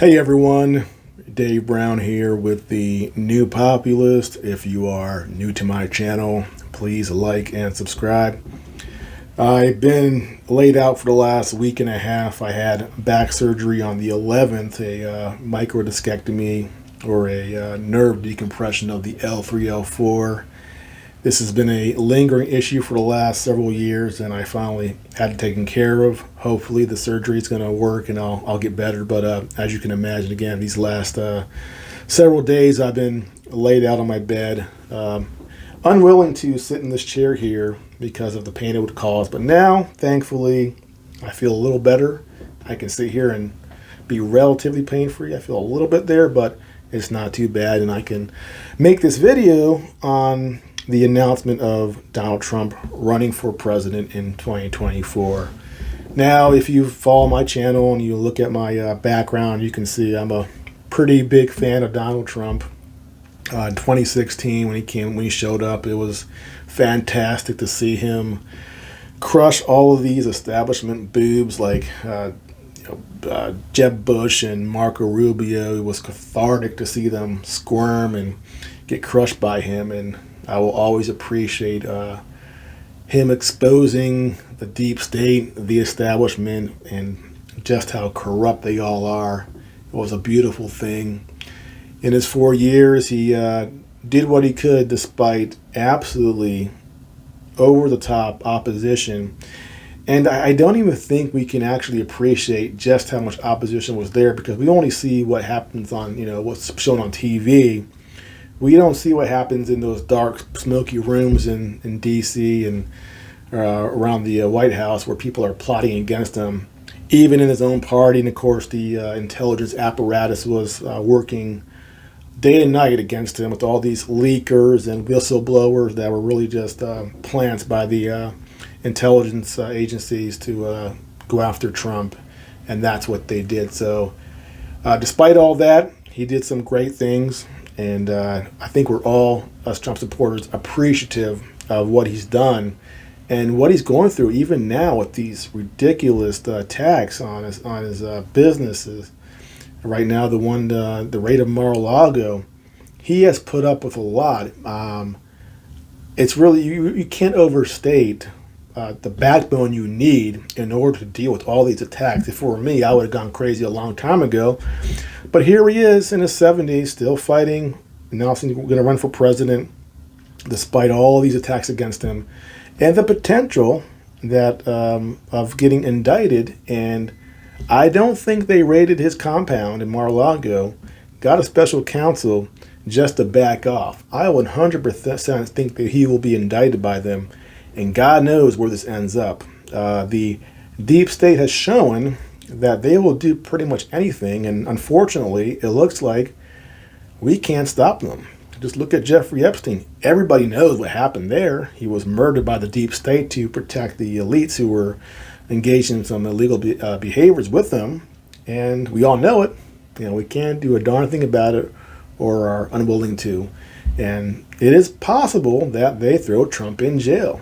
Hey everyone, Dave Brown here with the New Populist. If you are new to my channel, please like and subscribe. I've been laid out for the last week and a half. I had back surgery on the 11th, a microdiscectomy or a nerve decompression of the L3, L4. This has been a lingering issue for the last several years, and I finally had it taken care of. Hopefully the surgery is going to work and I'll get better. But as you can imagine, again, these last several days I've been laid out on my bed, unwilling to sit in this chair here because of the pain it would cause. But now, thankfully, I feel a little better. I can sit here and be relatively pain-free. I feel a little bit there, but it's not too bad, and I can make this video on the announcement of Donald Trump running for president in 2024. Now, if you follow my channel and you look at my background, you can see I'm a pretty big fan of Donald Trump. In 2016, when he showed up, it was fantastic to see him crush all of these establishment boobs like Jeb Bush and Marco Rubio. It was cathartic to see them squirm and get crushed by him, and I will always appreciate him exposing the deep state, the establishment, and just how corrupt they all are. It was a beautiful thing. In his 4 years, he did what he could despite absolutely over-the-top opposition. And I don't even think we can actually appreciate just how much opposition was there, because we only see what happens on, what's shown on TV. We don't see what happens in those dark, smoky rooms in D.C. and around the White House, where people are plotting against him, even in his own party. And of course, the intelligence apparatus was working day and night against him with all these leakers and whistleblowers that were really just plants by the intelligence agencies to go after Trump. And that's what they did. So despite all that, he did some great things. And I think we're all, us Trump supporters, appreciative of what he's done and what he's going through, even now with these ridiculous attacks on his businesses. Right now, the raid of Mar-a-Lago, he has put up with a lot. It's really, you can't overstate the backbone you need in order to deal with all these attacks. If it were me, I would have gone crazy a long time ago. But here he is in his 70s, still fighting. Now he's going to run for president, despite all these attacks against him, and the potential that of getting indicted. And I don't think they raided his compound in Mar-a-Lago, got a special counsel just to back off. I 100% think that he will be indicted by them, and God knows where this ends up. The deep state has shown that they will do pretty much anything, and unfortunately, it looks like we can't stop them. Just look at Jeffrey Epstein. Everybody knows what happened there. He was murdered by the deep state to protect the elites who were engaged in some illegal behaviors with them, and we all know it. We can't do a darn thing about it, or are unwilling to. And it is possible that they throw Trump in jail.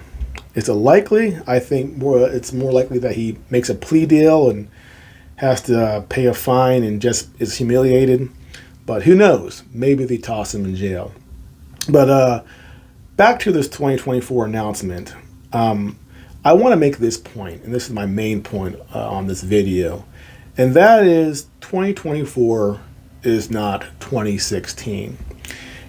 It's it's more likely that he makes a plea deal and has to pay a fine and just is humiliated. But who knows? Maybe they toss him in jail. But back to this 2024 announcement. I want to make this point, and this is my main point on this video, and that is 2024 is not 2016.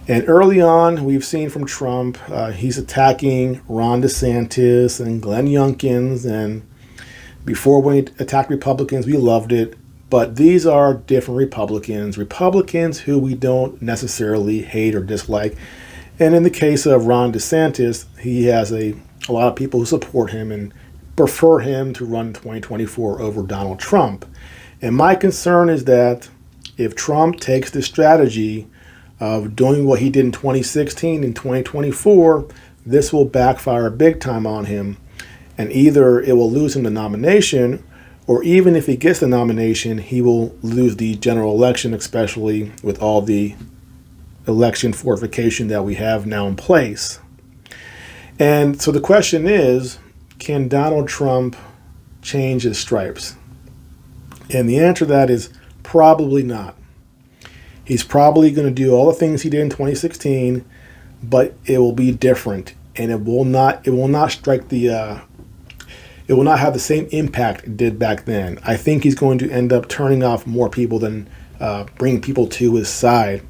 And early on, we've seen from Trump, he's attacking Ron DeSantis and Glenn Youngkin, and before when he attacked Republicans, we loved it. But these are different Republicans who we don't necessarily hate or dislike. And in the case of Ron DeSantis, he has a lot of people who support him and prefer him to run 2024 over Donald Trump. And my concern is that if Trump takes the strategy of doing what he did in 2016 and 2024, this will backfire big time on him. And either it will lose him the nomination, or even if he gets the nomination, he will lose the general election, especially with all the election fortification that we have now in place. And so the question is, can Donald Trump change his stripes? And the answer to that is Probably not. He's probably going to do all the things he did in 2016, but it will be different, and it will not strike the it will not have the same impact it did back then. I think he's going to end up turning off more people than bringing people to his side.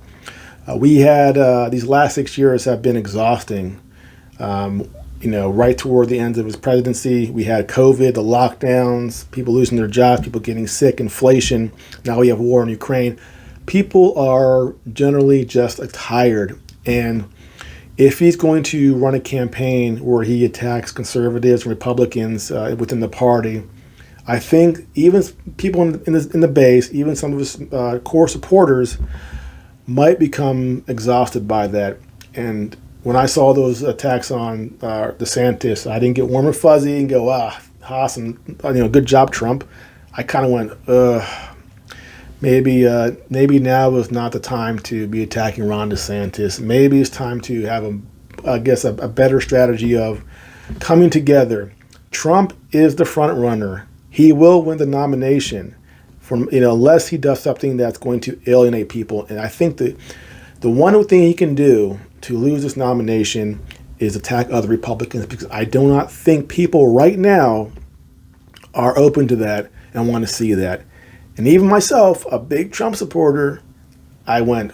We had these last 6 years have been exhausting. Right toward the end of his presidency, we had COVID, the lockdowns, people losing their jobs, people getting sick, inflation. Now we have war in Ukraine. People are generally just tired. And if he's going to run a campaign where he attacks conservatives and Republicans within the party, I think even people in the base, even some of his core supporters, might become exhausted by that. And when I saw those attacks on DeSantis, I didn't get warm and fuzzy and go, awesome, good job, Trump. I kind of went, maybe now is not the time to be attacking Ron DeSantis. Maybe it's time to have a better strategy of coming together. Trump is the front runner. He will win the nomination, unless he does something that's going to alienate people. And I think that the one thing he can do to lose this nomination is attack other Republicans, because I do not think people right now are open to that and want to see that. And even myself, a big Trump supporter, I went,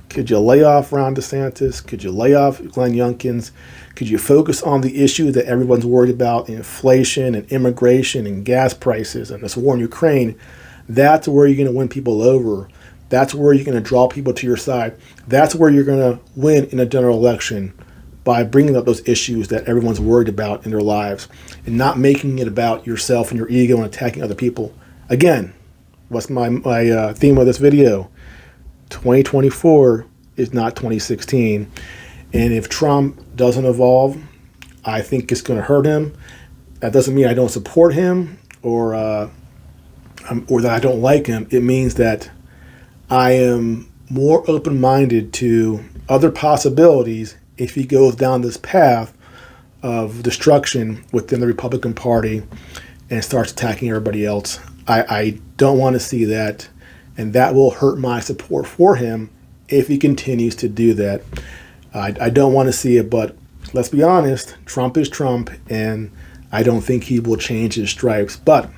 could you lay off Ron DeSantis? Could you lay off Glenn Youngkins? Could you focus on the issue that everyone's worried about, inflation and immigration and gas prices and this war in Ukraine? That's where you're going to win people over. That's where you're going to draw people to your side. That's where you're going to win in a general election, by bringing up those issues that everyone's worried about in their lives and not making it about yourself and your ego and attacking other people. Again, what's my theme of this video? 2024 is not 2016. And if Trump doesn't evolve, I think it's going to hurt him. That doesn't mean I don't support him or that I don't like him. It means that I am more open-minded to other possibilities if he goes down this path of destruction within the Republican Party and starts attacking everybody else. I don't want to see that, and that will hurt my support for him if he continues to do that. I don't want to see it, but let's be honest, Trump is Trump, and I don't think he will change his stripes. But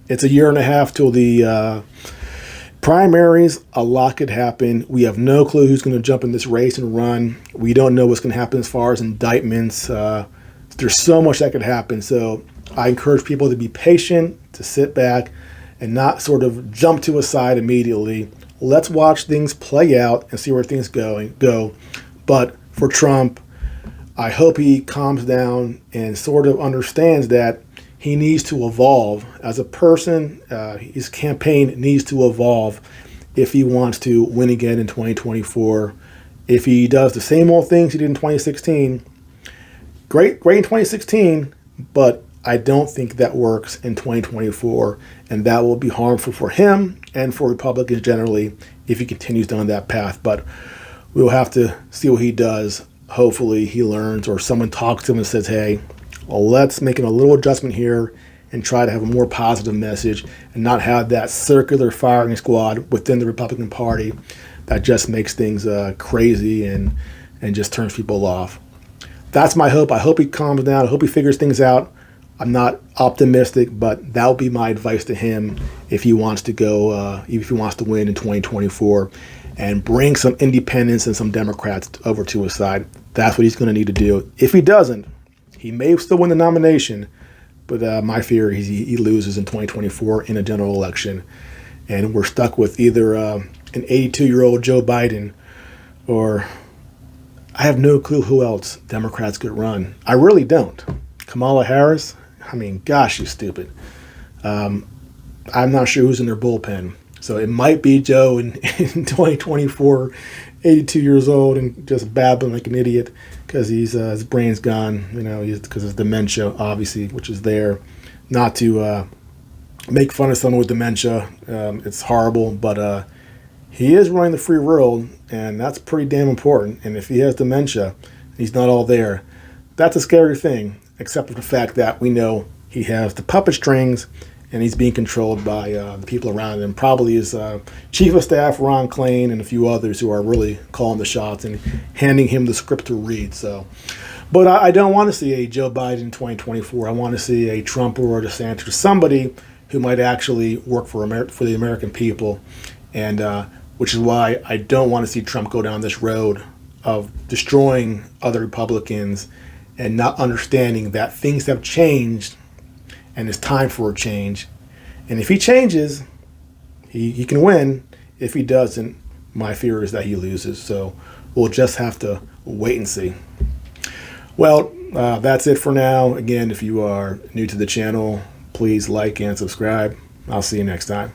it's a year and a half till the primaries. A lot could happen. We have no clue who's going to jump in this race and run. We don't know what's going to happen as far as indictments. There's so much that could happen. So I encourage people to be patient, to sit back, and not sort of jump to a side immediately. Let's watch things play out and see where things go. But for Trump, I hope he calms down and sort of understands that he needs to evolve as a person. His campaign needs to evolve if he wants to win again in 2024. If he does the same old things he did in 2016, great in 2016, but I don't think that works in 2024, and that will be harmful for him and for Republicans generally if he continues down that path. But we'll have to see what he does. Hopefully he learns, or someone talks to him and says, hey, well, let's make a little adjustment here and try to have a more positive message and not have that circular firing squad within the Republican Party that just makes things crazy and just turns people off. That's my hope. I hope he calms down. I hope he figures things out. I'm not optimistic, but that would be my advice to him if he wants to go, if he wants to win in 2024 and bring some independents and some Democrats over to his side. That's what he's going to need to do. If he doesn't, he may still win the nomination, but my fear is he loses in 2024 in a general election, and we're stuck with either an 82-year-old Joe Biden, or I have no clue who else Democrats could run. I really don't. Kamala Harris? I mean, gosh, she's stupid. I'm not sure who's in their bullpen. So it might be Joe in 2024, 82 years old and just babbling like an idiot because his brain's gone, because of dementia, obviously, which is there. Not to make fun of someone with dementia. It's horrible, but he is running the free world, and that's pretty damn important. And if he has dementia, he's not all there. That's a scary thing, except for the fact that we know he has the puppet strings and he's being controlled by the people around him. Probably his chief of staff, Ron Klain, and a few others who are really calling the shots and handing him the script to read. So, but I don't want to see a Joe Biden in 2024. I want to see a Trump or a DeSantis, somebody who might actually work for the American people, and which is why I don't want to see Trump go down this road of destroying other Republicans and not understanding that things have changed and it's time for a change. And if he changes, he can win. If he doesn't, my fear is that he loses. So we'll just have to wait and see. Well, that's it for now. Again, if you are new to the channel, please like and subscribe. I'll see you next time.